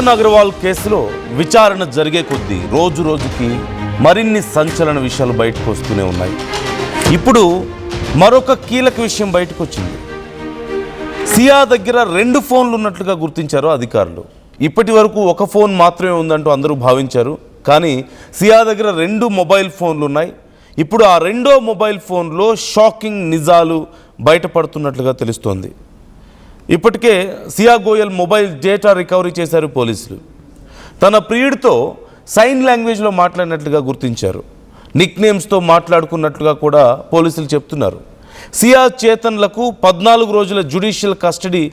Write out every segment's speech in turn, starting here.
చేతన్ అగర్వాల్ కేసులో విచారణ జరిగే కొద్దీ రోజు రోజుకి మరిన్ని సంచలన విషయాలు బయటకు వస్తూనే ఉన్నాయి. ఇప్పుడు మరొక కీలక విషయం బయటకు వచ్చింది. సియా దగ్గర 2 ఫోన్లు ఉన్నట్లుగా గుర్తించారు అధికారులు. ఇప్పటి వరకు ఒక ఫోన్ మాత్రమే ఉందంటూ అందరూ భావించారు. కానీ సియా దగ్గర 2 మొబైల్ ఫోన్లు ఉన్నాయి. ఇప్పుడు ఆ 2వ మొబైల్ ఫోన్లో షాకింగ్ నిజాలు బయటపడుతున్నట్లుగా తెలుస్తోంది. ఇప్పటికే సియా గోయల్ మొబైల్ డేటా రికవరీ చేశారు పోలీసులు. తన ప్రియుడితో సైన్ లాంగ్వేజ్లో మాట్లాడినట్లుగా గుర్తించారు. నిక్ నేమ్స్తో మాట్లాడుకున్నట్లుగా కూడా పోలీసులు చెప్తున్నారు. సియా చేతన్లకు 14 రోజుల జ్యుడిషియల్ కస్టడీ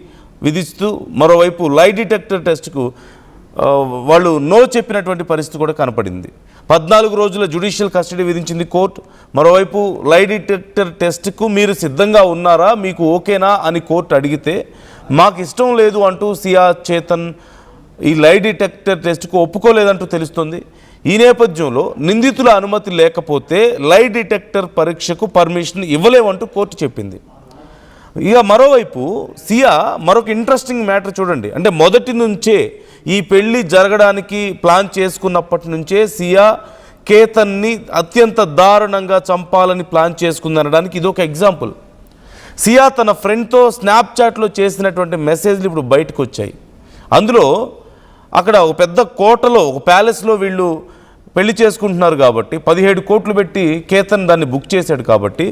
విధిస్తూ మరోవైపు లై డిటెక్టర్ టెస్ట్కు వాళ్ళు నో చెప్పినటువంటి పరిస్థితి కూడా కనపడింది. 14 రోజుల జ్యుడిషియల్ కస్టడీ విధించింది కోర్టు. మరోవైపు లై డిటెక్టర్ టెస్ట్కు మీరు సిద్ధంగా ఉన్నారా, మీకు ఓకేనా అని కోర్టు అడిగితే మాకు ఇష్టం లేదు అంటూ సియా చేతన్ ఈ లై డిటెక్టర్ టెస్ట్కు ఒప్పుకోలేదంటూ తెలుస్తుంది. ఈ నేపథ్యంలో నిందితుల అనుమతి లేకపోతే లై డిటెక్టర్ పరీక్షకు పర్మిషన్ ఇవ్వలేమంటూ కోర్టు చెప్పింది. ఇక మరోవైపు సియా మరొక ఇంట్రెస్టింగ్ మ్యాటర్ చూడండి. అంటే మొదటి నుంచే ఈ పెళ్లి జరగడానికి ప్లాన్ చేసుకున్నప్పటి నుంచే సియా కేతన్ని అత్యంత దారుణంగా చంపాలని ప్లాన్ చేసుకుందనడానికి ఇది ఒక ఎగ్జాంపుల్. సియా తన ఫ్రెండ్తో స్నాప్చాట్లో చేసినటువంటి మెసేజ్లు ఇప్పుడు బయటకు వచ్చాయి. అందులో అక్కడ ఒక పెద్ద కోటలో ఒక ప్యాలెస్లో వీళ్ళు పెళ్లి చేసుకుంటున్నారు కాబట్టి 17 కోట్లు పెట్టి కేతన్ దాన్ని బుక్ చేశాడు కాబట్టి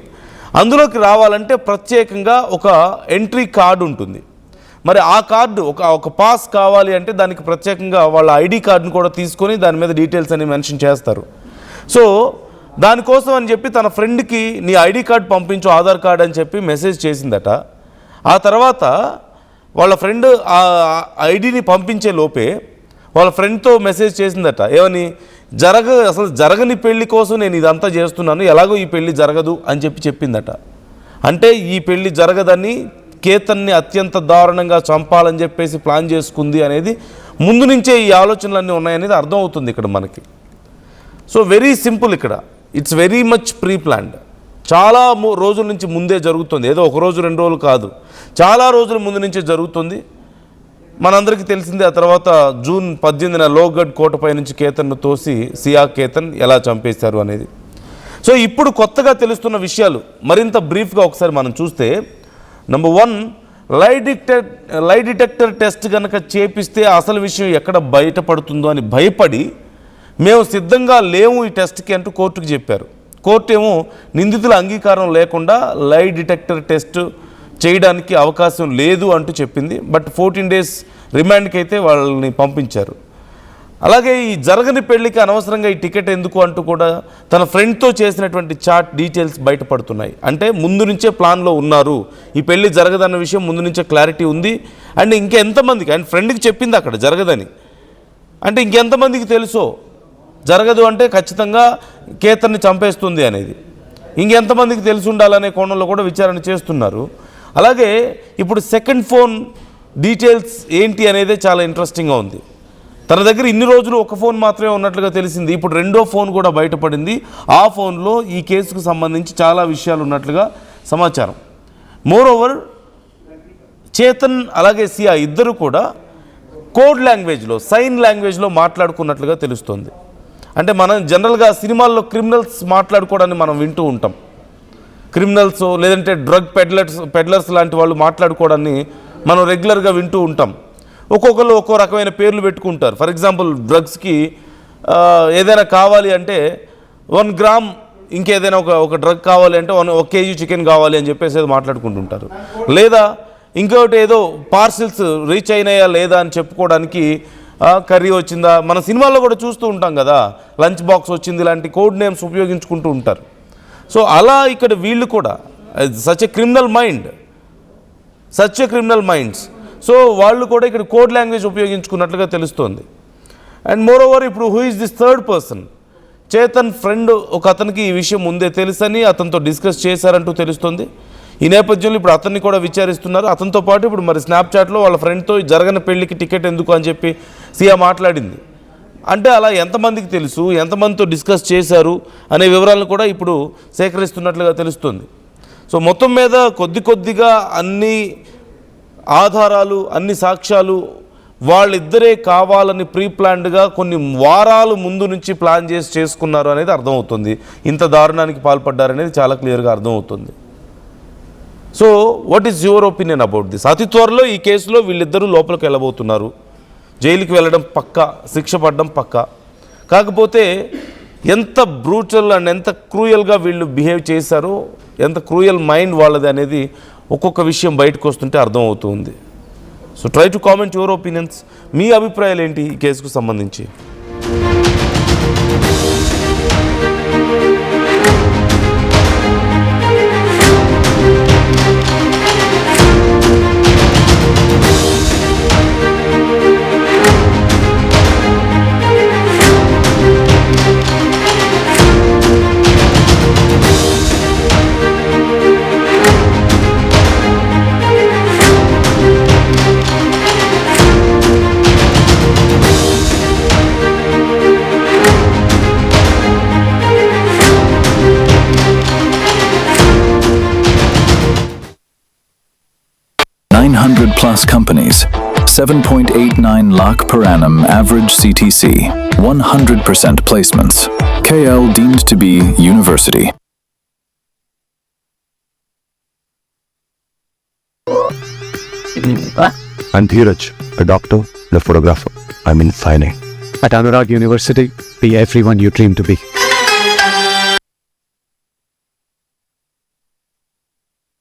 అందులోకి రావాలంటే ప్రత్యేకంగా ఒక ఎంట్రీ కార్డు ఉంటుంది. మరి ఆ కార్డు ఒక పాస్ కావాలి అంటే దానికి ప్రత్యేకంగా వాళ్ళ ఐడి కార్డును కూడా తీసుకొని దాని మీద డీటెయిల్స్ అని మెన్షన్ చేస్తారు. సో దానికోసం అని చెప్పి తన ఫ్రెండ్కి నీ ఐడి కార్డు పంపించు, ఆధార్ కార్డు అని చెప్పి మెసేజ్ చేసిందట. ఆ తర్వాత వాళ్ళ ఫ్రెండ్ ఆ ఐడిని పంపించే లోపే వాళ్ళ ఫ్రెండ్తో మెసేజ్ చేసిందట. ఏమని, అసలు జరగని పెళ్లి కోసం నేను ఇదంతా చేస్తున్నాను, ఎలాగో ఈ పెళ్లి జరగదు అని చెప్పిందట. అంటే ఈ పెళ్లి జరగదని కేతన్ని అత్యంత దారుణంగా చంపాలని చెప్పేసి ప్లాన్ చేసుకుంది అనేది ముందు నుంచే ఈ ఆలోచనలన్నీ ఉన్నాయనేది అర్థమవుతుంది ఇక్కడ మనకి. సో వెరీ సింపుల్, ఇక్కడ it's very much pre planned. చాలా రోజుల నుంచి ముందే జరుగుతుంది. ఏదో ఒక రోజు 2 రోజులు కాదు, చాలా రోజుల ముందు నుంచే జరుగుతుంది. మనందరికీ తెలిసిందే. ఆ తర్వాత జూన్ 18న లోగఢ్ కోటపై నుంచి కేతన్ను తోసి సియా కేతన్ ఎలా చంపేశారు అనేది. సో ఇప్పుడు కొత్తగా తెలుస్తున్న విషయాలు మరింత బ్రీఫ్గా ఒకసారి మనం చూస్తే, నెంబర్ 1, లై డిటెక్టర్ టెస్ట్ కనుక చేపిస్తే అసలు విషయం ఎక్కడ బయటపడుతుందో అని భయపడి మేము సిద్ధంగా లేము ఈ టెస్ట్కి అంటూ కోర్టుకు చెప్పారు. కోర్టు ఏమో నిందితుల అంగీకారం లేకుండా లై డిటెక్టర్ టెస్ట్ చేయడానికి అవకాశం లేదు అంటూ చెప్పింది. బట్ 14 days రిమాండ్కి అయితే వాళ్ళని పంపించారు. అలాగే ఈ జరగని పెళ్లికి అనవసరంగా ఈ టికెట్ ఎందుకు అంటూ కూడా తన ఫ్రెండ్తో చేసినటువంటి చాట్ డీటెయిల్స్ బయటపడుతున్నాయి. అంటే ముందు నుంచే ప్లాన్లో ఉన్నారు, ఈ పెళ్లి జరగదన్న విషయం ముందు నుంచే క్లారిటీ ఉంది. అండ్ ఇంకెంతమందికి, అండ్ ఫ్రెండ్కి చెప్పింది అక్కడ జరగదని, అంటే ఇంకెంతమందికి తెలుసో జరగదు అంటే ఖచ్చితంగా కేతన్ని చంపేస్తుంది అనేది ఇంకెంతమందికి తెలిసి ఉండాలనే కోణంలో కూడా విచారణ చేస్తున్నారు. అలాగే ఇప్పుడు సెకండ్ ఫోన్ డీటెయిల్స్ ఏంటి అనేది చాలా ఇంట్రెస్టింగ్గా ఉంది. తన దగ్గర ఇన్ని రోజులు ఒక ఫోన్ మాత్రమే ఉన్నట్లుగా తెలిసింది. ఇప్పుడు 2వ ఫోన్ కూడా బయటపడింది. ఆ ఫోన్లో ఈ కేసుకు సంబంధించి చాలా విషయాలు ఉన్నట్లుగా సమాచారం. మోరోవర్ చేతన్ అలాగే సియా ఇద్దరు కూడా కోడ్ లాంగ్వేజ్లో, సైన్ లాంగ్వేజ్లో మాట్లాడుకున్నట్లుగా తెలుస్తోంది. అంటే మనం జనరల్గా సినిమాల్లో క్రిమినల్స్ మాట్లాడుకోవడాన్ని మనం వింటూ ఉంటాం. క్రిమినల్స్ లేదంటే డ్రగ్ పెడ్లర్స్ లాంటి వాళ్ళు మాట్లాడుకోవడాన్ని మనం రెగ్యులర్గా వింటూ ఉంటాం. ఒక్కొక్కరు ఒక్కో రకమైన పేర్లు పెట్టుకుంటారు. ఫర్ ఎగ్జాంపుల్ డ్రగ్స్కి ఏదైనా కావాలి అంటే 1 గ్రామ్ ఇంకేదైనా ఒక డ్రగ్ కావాలి అంటే 1 kg చికెన్ కావాలి అని చెప్పేసి ఏదో మాట్లాడుకుంటుంటారు. లేదా ఇంకొకటి ఏదో పార్సిల్స్ రీచ్ అయినాయా లేదా అని చెప్పుకోవడానికి కర్రీ వచ్చిందా, మన సినిమాల్లో కూడా చూస్తూ ఉంటాం కదా, లంచ్ బాక్స్ వచ్చింది, ఇలాంటి కోడ్ నేమ్స్ ఉపయోగించుకుంటూ ఉంటారు. సో అలా ఇక్కడ వీళ్ళు కూడా such a criminal minds. So వాళ్ళు కూడా ఇక్కడ కోడ్ లాంగ్వేజ్ ఉపయోగించుకున్నట్లుగా తెలుస్తోంది. అండ్ మోరోవర్ ఇప్పుడు who is this third person, Chetan friend ఒక అతనికి ఈ విషయం ముందే తెలుసని అతనితో డిస్కస్ చేశారంటూ తెలుస్తుంది. ఈ నేపథ్యంలో ఇప్పుడు అతన్ని కూడా విచారిస్తున్నారు. అతనితో పాటు ఇప్పుడు మరి స్నాప్చాట్లో వాళ్ళ ఫ్రెండ్తో జరగని పెళ్లికి టికెట్ ఎందుకు అని చెప్పి సియా మాట్లాడింది. అంటే అలా ఎంతమందికి తెలుసు, ఎంతమందితో డిస్కస్ చేశారు అనే వివరాలను కూడా ఇప్పుడు సేకరిస్తున్నట్లుగా తెలుస్తుంది. సో మొత్తం మీద కొద్దిగా అన్ని ఆధారాలు, అన్ని సాక్ష్యాలు వాళ్ళిద్దరే కావాలని ప్రీ ప్లాన్డ్గా కొన్ని వారాలు ముందు నుంచి ప్లాన్ చేసి చేసుకున్నారు అనేది అర్థమవుతుంది. ఇంత దారుణానికి పాల్పడ్డారనేది చాలా క్లియర్గా అర్థమవుతుంది. So what is your opinion about this? అతి త్వరలో ఈ కేసులో వీళ్ళిద్దరూ లోపలికి వెళ్ళబోతున్నారు. జైలుకి వెళ్ళడం పక్కా, శిక్ష పడడం పక్కా. కాకపోతే ఎంత బ్రూటల్ అండ్ ఎంత క్రూయల్గా వీళ్ళు బిహేవ్ చేశారో, ఎంత క్రూయల్ మైండ్ వాళ్ళది అనేది ఒక్కొక్క విషయం బయటకు వస్తుంటే అర్థమవుతుంది. So try to comment your opinions. మీ అభిప్రాయాలు ఏంటి ఈ కేసుకు సంబంధించి? Plus companies, 7.89 lakh per annum average CTC, 100% placements. KL deemed to be university. I'm Dheeraj, a doctor and a photographer. I'm in fine. At Anurag University, be everyone you dream to be.